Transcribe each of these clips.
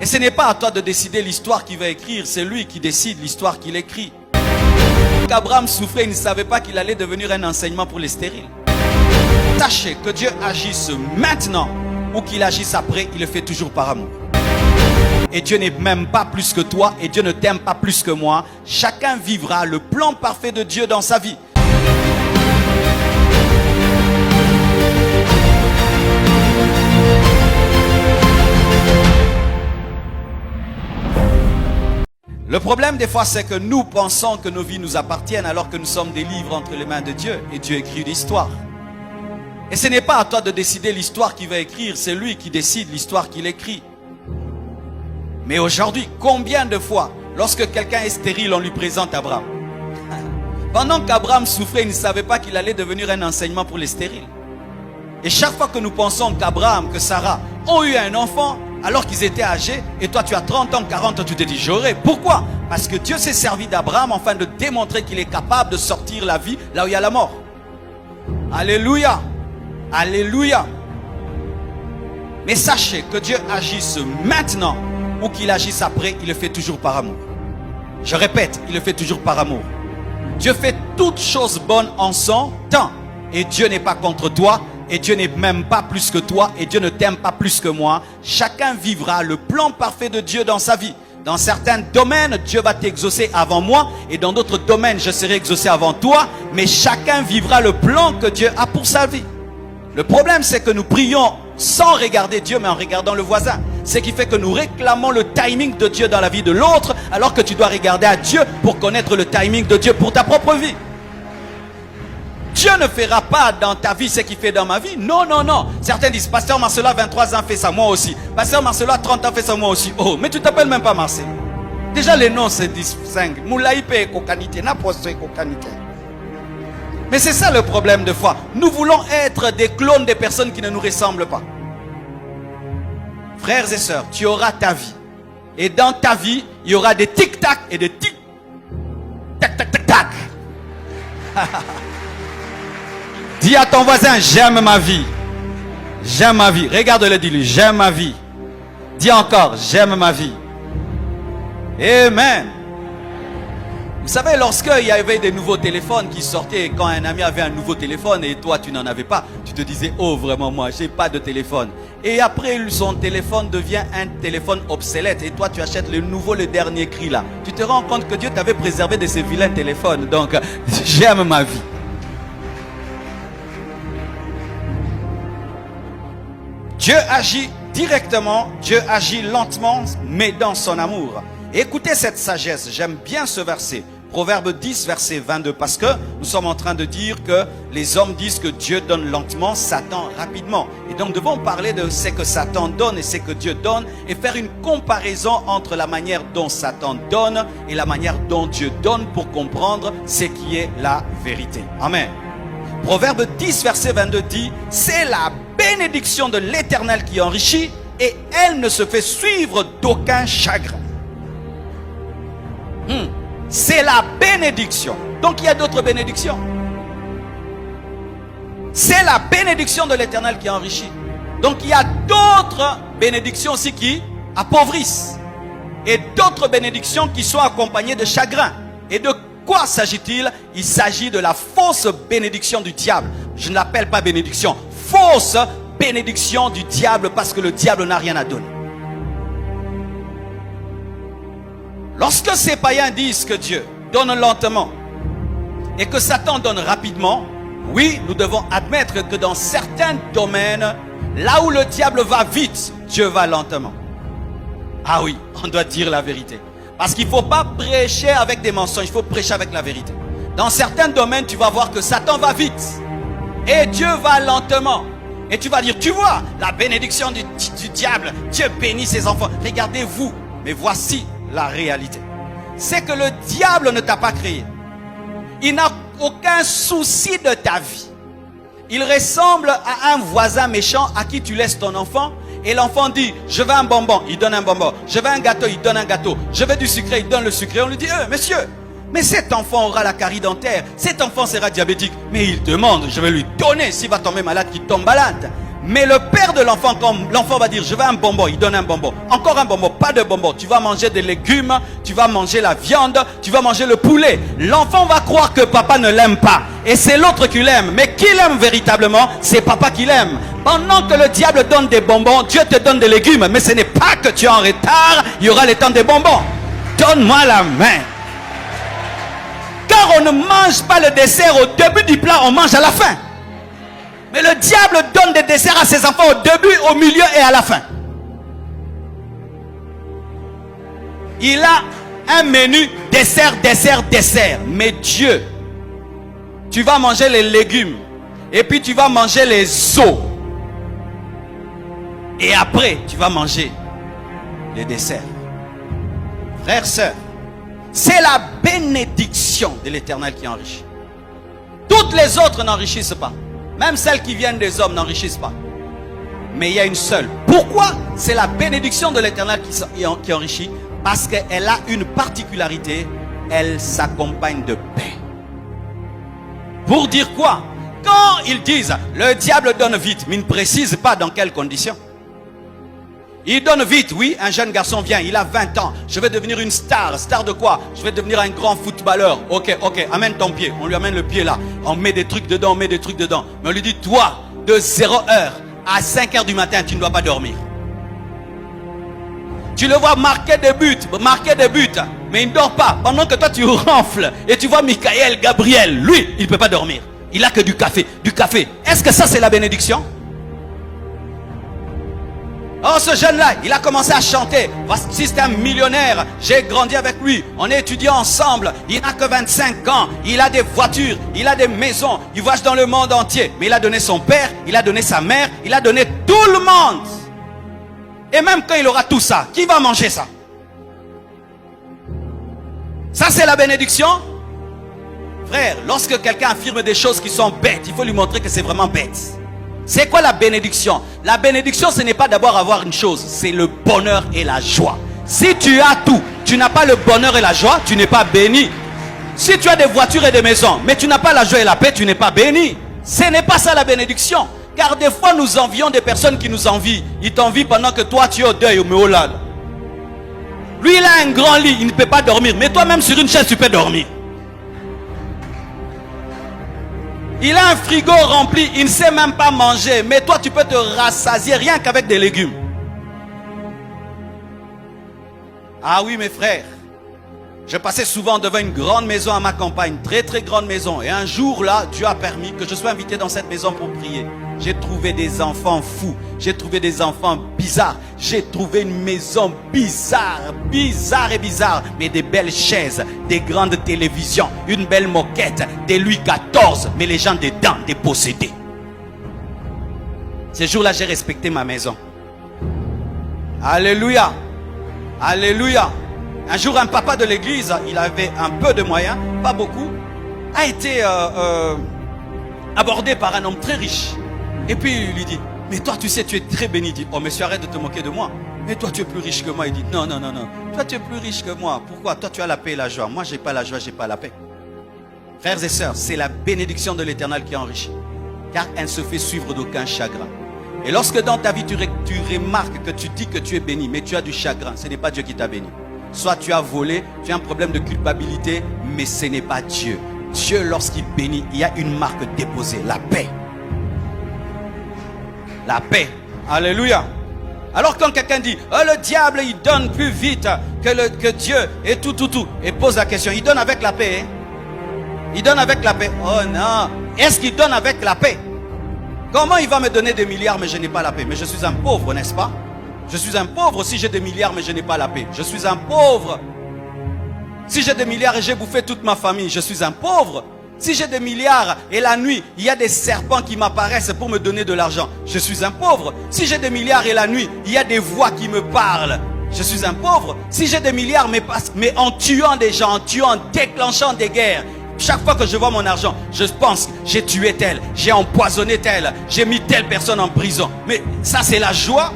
Et ce n'est pas à toi de décider l'histoire qu'il va écrire, c'est lui qui décide l'histoire qu'il écrit. Qu'Abraham souffrait, il ne savait pas qu'il allait devenir un enseignement pour les stériles. Sachez que Dieu agisse maintenant ou qu'il agisse après, il le fait toujours par amour. Et Dieu n'est même pas plus que toi et Dieu ne t'aime pas plus que moi. Chacun vivra le plan parfait de Dieu dans sa vie. Le problème des fois, c'est que nous pensons que nos vies nous appartiennent alors que nous sommes des livres entre les mains de Dieu et Dieu écrit l'histoire. Et ce n'est pas à toi de décider l'histoire qu'il va écrire, c'est lui qui décide l'histoire qu'il écrit. Mais aujourd'hui, combien de fois, lorsque quelqu'un est stérile, on lui présente Abraham? Pendant qu'Abraham souffrait, il ne savait pas qu'il allait devenir un enseignement pour les stériles. Et chaque fois que nous pensons qu'Abraham, que Sarah ont eu un enfant, alors qu'ils étaient âgés, et toi tu as 30 ans, 40 ans, tu te dis j'aurai. Pourquoi? Parce que Dieu s'est servi d'Abraham afin de démontrer qu'il est capable de sortir la vie là où il y a la mort. Alléluia. Alléluia. Mais sachez que Dieu agisse maintenant ou qu'il agisse après, il le fait toujours par amour. Je répète, il le fait toujours par amour. Dieu fait toutes choses bonnes en son temps. Et Dieu n'est pas contre toi. Et Dieu n'est même pas plus que toi. Et Dieu ne t'aime pas plus que moi. Chacun vivra le plan parfait de Dieu dans sa vie. Dans certains domaines, Dieu va t'exaucer avant moi. Et dans d'autres domaines, je serai exaucé avant toi. Mais chacun vivra le plan que Dieu a pour sa vie. Le problème, c'est que nous prions sans regarder Dieu, mais en regardant le voisin. Ce qui fait que nous réclamons le timing de Dieu dans la vie de l'autre, alors que tu dois regarder à Dieu pour connaître le timing de Dieu pour ta propre vie. Dieu ne fera pas dans ta vie ce qu'il fait dans ma vie. Non, non, non. Certains disent, Pasteur Marcelo, 23 ans, fait ça, moi aussi. Pasteur Marcelo, 30 ans, fait ça, moi aussi. Oh, mais tu t'appelles même pas Marcel. Déjà, les noms se distinguent. Moulaïpe et Kokanité, Naposto et Kokanité. Mais c'est ça le problème de foi. Nous voulons être des clones des personnes qui ne nous ressemblent pas. Frères et sœurs, tu auras ta vie. Et dans ta vie, il y aura des tic-tac et des tic-tac-tac-tac. Dis à ton voisin, j'aime ma vie. J'aime ma vie. Regarde-le, dis-lui, j'aime ma vie. Dis encore, j'aime ma vie. Amen. Vous savez, lorsqu'il y avait des nouveaux téléphones qui sortaient, quand un ami avait un nouveau téléphone et toi tu n'en avais pas, tu te disais, oh vraiment moi, j'ai pas de téléphone. Et après, son téléphone devient un téléphone obsolète et toi tu achètes le nouveau, le dernier cri là. Tu te rends compte que Dieu t'avait préservé de ces vilains téléphones. Donc, j'aime ma vie. Dieu agit directement, Dieu agit lentement, mais dans son amour. Et écoutez cette sagesse, j'aime bien ce verset. Proverbe 10, verset 22, parce que nous sommes en train de dire que les hommes disent que Dieu donne lentement, Satan rapidement. Et donc nous devons parler de ce que Satan donne et ce que Dieu donne et faire une comparaison entre la manière dont Satan donne et la manière dont Dieu donne pour comprendre ce qui est la vérité. Amen. Proverbe 10, verset 22 dit, c'est la bénédiction de l'Éternel qui enrichit et elle ne se fait suivre d'aucun chagrin. C'est la bénédiction. Donc il y a d'autres bénédictions. C'est la bénédiction de l'Éternel qui enrichit. Donc il y a d'autres bénédictions aussi qui appauvrissent. Et d'autres bénédictions qui sont accompagnées de chagrin. Et de quoi s'agit-il? Il s'agit de la fausse bénédiction du diable. Je ne l'appelle pas bénédiction. Fausse bénédiction du diable parce que le diable n'a rien à donner. Lorsque ces païens disent que Dieu donne lentement et que Satan donne rapidement, oui, nous devons admettre que dans certains domaines, là où le diable va vite, Dieu va lentement. Ah oui, on doit dire la vérité. Parce qu'il ne faut pas prêcher avec des mensonges, il faut prêcher avec la vérité. Dans certains domaines, tu vas voir que Satan va vite et Dieu va lentement. Et tu vas dire, tu vois, la bénédiction du diable, Dieu bénit ses enfants. Regardez-vous, mais voici la réalité. C'est que le diable ne t'a pas créé. Il n'a aucun souci de ta vie. Il ressemble à un voisin méchant à qui tu laisses ton enfant et l'enfant dit, je veux un bonbon, il donne un bonbon. Je veux un gâteau, il donne un gâteau. Je veux du sucré, il donne le sucré. On lui dit, monsieur, mais cet enfant aura la carie dentaire, cet enfant sera diabétique. Mais il demande, je vais lui donner, s'il va tomber malade, qu'il tombe malade. Mais le père de l'enfant, quand l'enfant va dire, je veux un bonbon, il donne un bonbon. Encore un bonbon, pas de bonbon. Tu vas manger des légumes, tu vas manger la viande, tu vas manger le poulet. L'enfant va croire que papa ne l'aime pas. Et c'est l'autre qui l'aime. Mais qui l'aime véritablement, c'est papa qui l'aime. Pendant que le diable donne des bonbons, Dieu te donne des légumes. Mais ce n'est pas que tu es en retard, il y aura le temps des bonbons. Donne-moi la main. Car on ne mange pas le dessert au début du plat, on mange à la fin. Mais le diable donne des desserts à ses enfants au début, au milieu et à la fin. Il a un menu dessert, dessert, dessert. Mais Dieu, tu vas manger les légumes. Et puis tu vas manger les os. Et après, tu vas manger les desserts. Frères, sœurs, c'est la bénédiction de l'Éternel qui enrichit. Toutes les autres n'enrichissent pas. Même celles qui viennent des hommes n'enrichissent pas. Mais il y a une seule. Pourquoi? C'est la bénédiction de l'Éternel qui enrichit. Parce qu'elle a une particularité. Elle s'accompagne de paix. Pour dire quoi? Quand ils disent, le diable donne vite, mais ils ne précisent pas dans quelles conditions. Il donne vite, oui, un jeune garçon vient, il a 20 ans, je vais devenir une star. Star de quoi? Je vais devenir un grand footballeur. Ok, amène ton pied. On lui amène le pied là. On met des trucs dedans, Mais on lui dit, toi, de 0h à 5h du matin, tu ne dois pas dormir. Tu le vois marquer des buts, mais il ne dort pas. Pendant que toi, tu ronfles et tu vois Michael, Gabriel, lui, il ne peut pas dormir. Il a que du café. Est-ce que ça, c'est la bénédiction? Oh, ce jeune-là, il a commencé à chanter. Voici, c'est un millionnaire. J'ai grandi avec lui. On est étudiants ensemble. Il n'a que 25 ans. Il a des voitures. Il a des maisons. Il voyage dans le monde entier. Mais il a donné son père. Il a donné sa mère. Il a donné tout le monde. Et même quand il aura tout ça, qui va manger ça? Ça, c'est la bénédiction? Frère, lorsque quelqu'un affirme des choses qui sont bêtes, il faut lui montrer que c'est vraiment bête. C'est quoi la bénédiction? La bénédiction, ce n'est pas d'abord avoir une chose, c'est le bonheur et la joie. Si tu as tout, tu n'as pas le bonheur et la joie, tu n'es pas béni. Si tu as des voitures et des maisons, mais tu n'as pas la joie et la paix, tu n'es pas béni. Ce n'est pas ça la bénédiction. Car des fois, nous envions des personnes qui nous envient. Ils t'envient pendant que toi, tu es au deuil, au méolade. Lui, il a un grand lit, il ne peut pas dormir. Mais toi-même, sur une chaise, tu peux dormir. Il a un frigo rempli, il ne sait même pas manger. Mais toi, tu peux te rassasier rien qu'avec des légumes. Ah oui, mes frères. Je passais souvent devant une grande maison à ma campagne. Très, très grande maison. Et un jour, là, Dieu a permis que je sois invité dans cette maison pour prier. J'ai trouvé des enfants fous. J'ai trouvé des enfants bizarres. J'ai trouvé une maison bizarre et bizarre. Mais des belles chaises, des grandes télévisions, une belle moquette, des Louis XIV. Mais les gens dedans, des possédés. Ce jour-là, j'ai respecté ma maison. Alléluia. Alléluia. Un jour, un papa de l'église, il avait un peu de moyens, pas beaucoup, a été abordé par un homme très riche. Et puis il lui dit, mais toi tu sais, tu es très béni. Il dit, oh monsieur, arrête de te moquer de moi. Mais toi tu es plus riche que moi. Il dit, non. Toi tu es plus riche que moi. Pourquoi? Toi tu as la paix et la joie. Moi j'ai pas la joie, j'ai pas la paix. Frères et sœurs, c'est la bénédiction de l'Éternel qui enrichit. Car elle ne se fait suivre d'aucun chagrin. Et lorsque dans ta vie tu remarques que tu dis que tu es béni, mais tu as du chagrin, ce n'est pas Dieu qui t'a béni. Soit tu as volé, tu as un problème de culpabilité, mais ce n'est pas Dieu. Dieu, lorsqu'il bénit, il y a une marque déposée, la paix. La paix. Alléluia. Alors quand quelqu'un dit, oh, le diable, il donne plus vite que Dieu, et tout, et pose la question, il donne avec la paix, hein? Il donne avec la paix. Oh non. Est-ce qu'il donne avec la paix? Comment il va me donner des milliards, mais je n'ai pas la paix? Mais je suis un pauvre, n'est-ce pas? Je suis un pauvre si j'ai des milliards mais je n'ai pas la paix. Je suis un pauvre. Si j'ai des milliards et j'ai bouffé toute ma famille, je suis un pauvre. Si j'ai des milliards et la nuit, il y a des serpents qui m'apparaissent pour me donner de l'argent, je suis un pauvre. Si j'ai des milliards et la nuit, il y a des voix qui me parlent, je suis un pauvre. Si j'ai des milliards mais en tuant des gens, en déclenchant des guerres, chaque fois que je vois mon argent, je pense, j'ai tué tel, j'ai empoisonné tel, j'ai mis telle personne en prison. Mais ça c'est la joie.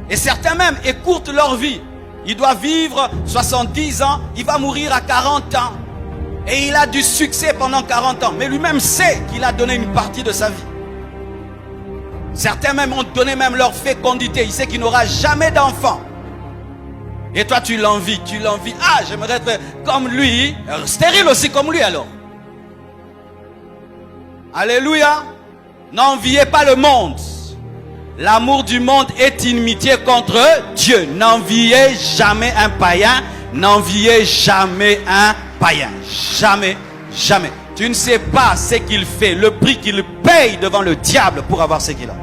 Et certains même écourtent leur vie. Il doit vivre 70 ans, il va mourir à 40 ans. Et il a du succès pendant 40 ans. Mais lui-même sait qu'il a donné une partie de sa vie. Certains même ont donné même leur fécondité. Il sait qu'il n'aura jamais d'enfant. Et toi, tu l'envies, Ah, j'aimerais être comme lui. Stérile aussi comme lui alors. Alléluia. N'enviez pas le monde. L'amour du monde est inimitié contre Dieu. N'enviez jamais un païen. N'enviez jamais un païen. Jamais, jamais. Tu ne sais pas ce qu'il fait, le prix qu'il paye devant le diable pour avoir ce qu'il a.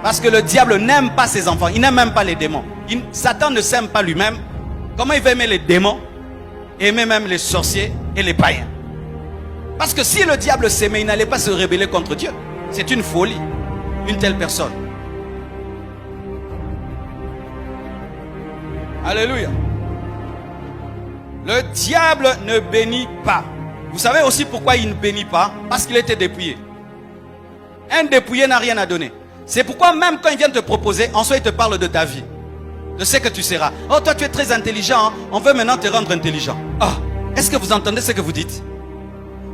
Parce que le diable n'aime pas ses enfants. Il n'aime même pas les démons. Satan ne s'aime pas lui-même. Comment il va aimer les démons? Aimer même les sorciers et les païens. Parce que si le diable s'aimait, il n'allait pas se rebeller contre Dieu. C'est une folie, une telle personne. Alléluia. Le diable ne bénit pas. Vous savez aussi pourquoi il ne bénit pas? Parce qu'il était dépouillé. Un dépouillé n'a rien à donner. C'est pourquoi même quand il vient te proposer, en soi il te parle de ta vie. De ce que tu seras. Oh, toi tu es très intelligent, hein? On veut maintenant te rendre intelligent. Ah, est-ce que vous entendez ce que vous dites?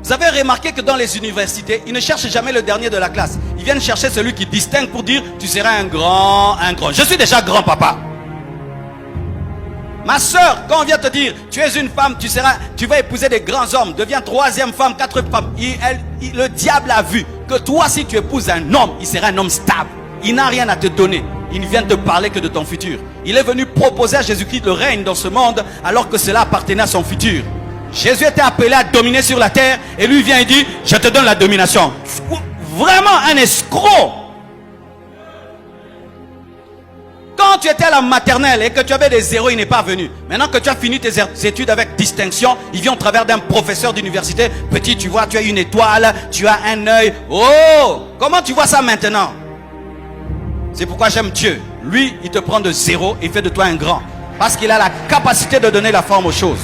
Vous avez remarqué que dans les universités, ils ne cherchent jamais le dernier de la classe. Ils viennent chercher celui qui distingue pour dire, tu seras un grand. Je suis déjà grand, papa. Ma soeur, quand on vient te dire, tu es une femme, tu vas épouser des grands hommes, deviens troisième femme, quatrième femme. Le diable a vu que toi, si tu épouses un homme, il sera un homme stable. Il n'a rien à te donner. Il ne vient te parler que de ton futur. Il est venu proposer à Jésus-Christ le règne dans ce monde, alors que cela appartenait à son futur. Jésus était appelé à dominer sur la terre, et lui vient et dit, je te donne la domination. Vraiment un escroc. Quand tu étais à la maternelle et que tu avais des zéros, il n'est pas venu. Maintenant que tu as fini tes études avec distinction, il vient au travers d'un professeur d'université. Petit, tu vois, tu as une étoile, tu as un œil. Oh, comment tu vois ça maintenant? C'est pourquoi j'aime Dieu. Lui, il te prend de zéro et fait de toi un grand. Parce qu'il a la capacité de donner la forme aux choses.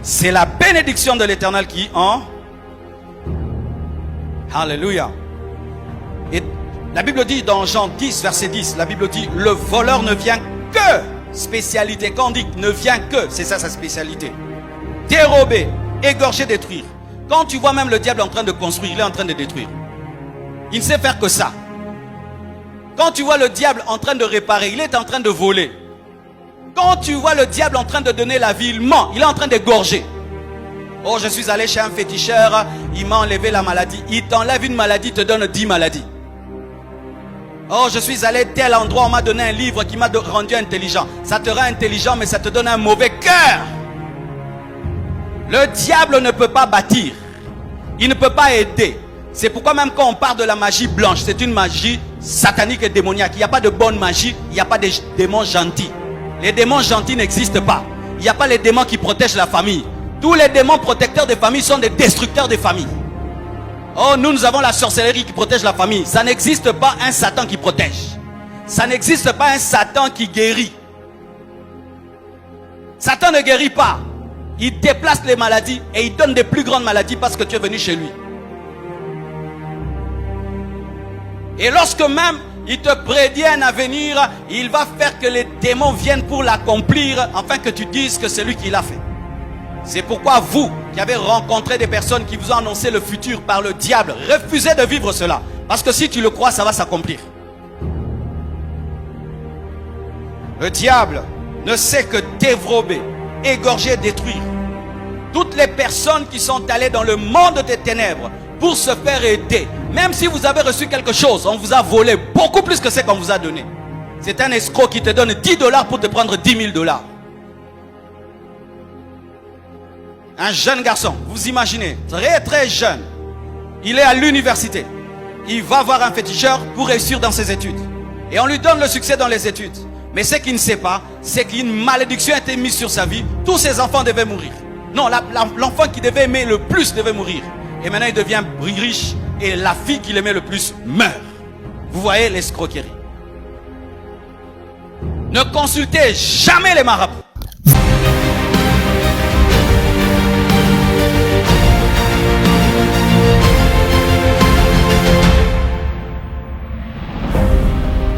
C'est la bénédiction de l'Éternel qui en... Alléluia. Et la Bible dit dans Jean 10, verset 10, la Bible dit, le voleur ne vient que, spécialité, quand on dit ne vient que, c'est ça sa spécialité. Dérober, égorger, détruire. Quand tu vois même le diable en train de construire, il est en train de détruire. Il ne sait faire que ça. Quand tu vois le diable en train de réparer, il est en train de voler. Quand tu vois le diable en train de donner la vie, il ment, il est en train d'égorger. Oh, je suis allé chez un féticheur, il m'a enlevé la maladie. Il t'enlève une maladie, il te donne 10 maladies. Oh, je suis allé tel endroit, on m'a donné un livre qui m'a rendu intelligent. Ça te rend intelligent, mais ça te donne un mauvais cœur. Le diable ne peut pas bâtir. Il ne peut pas aider. C'est pourquoi même quand on parle de la magie blanche, c'est une magie satanique et démoniaque. Il n'y a pas de bonne magie, il n'y a pas de démons gentils. Les démons gentils n'existent pas. Il n'y a pas les démons qui protègent la famille. Tous les démons protecteurs des familles sont des destructeurs des familles. Oh, nous avons la sorcellerie qui protège la famille. Ça n'existe pas un Satan qui protège. Ça n'existe pas un Satan qui guérit. Satan ne guérit pas. Il déplace les maladies et il donne des plus grandes maladies parce que tu es venu chez lui. Et lorsque même il te prédit un avenir, il va faire que les démons viennent pour l'accomplir, afin que tu dises que c'est lui qui l'a fait. C'est pourquoi vous, qui avez rencontré des personnes qui vous ont annoncé le futur par le diable, refusez de vivre cela. Parce que si tu le crois, ça va s'accomplir. Le diable ne sait que dérober, égorger, détruire. Toutes les personnes qui sont allées dans le monde des ténèbres pour se faire aider, même si vous avez reçu quelque chose, on vous a volé beaucoup plus que ce qu'on vous a donné. C'est un escroc qui te donne 10 $ pour te prendre 10 000 $. Un jeune garçon, vous imaginez, très très jeune, il est à l'université. Il va voir un féticheur pour réussir dans ses études. Et on lui donne le succès dans les études. Mais ce qu'il ne sait pas, c'est qu'une malédiction a été mise sur sa vie. Tous ses enfants devaient mourir. Non, l'enfant qui devait aimer le plus devait mourir. Et maintenant il devient riche et la fille qu'il aimait le plus meurt. Vous voyez l'escroquerie. Ne consultez jamais les marabouts.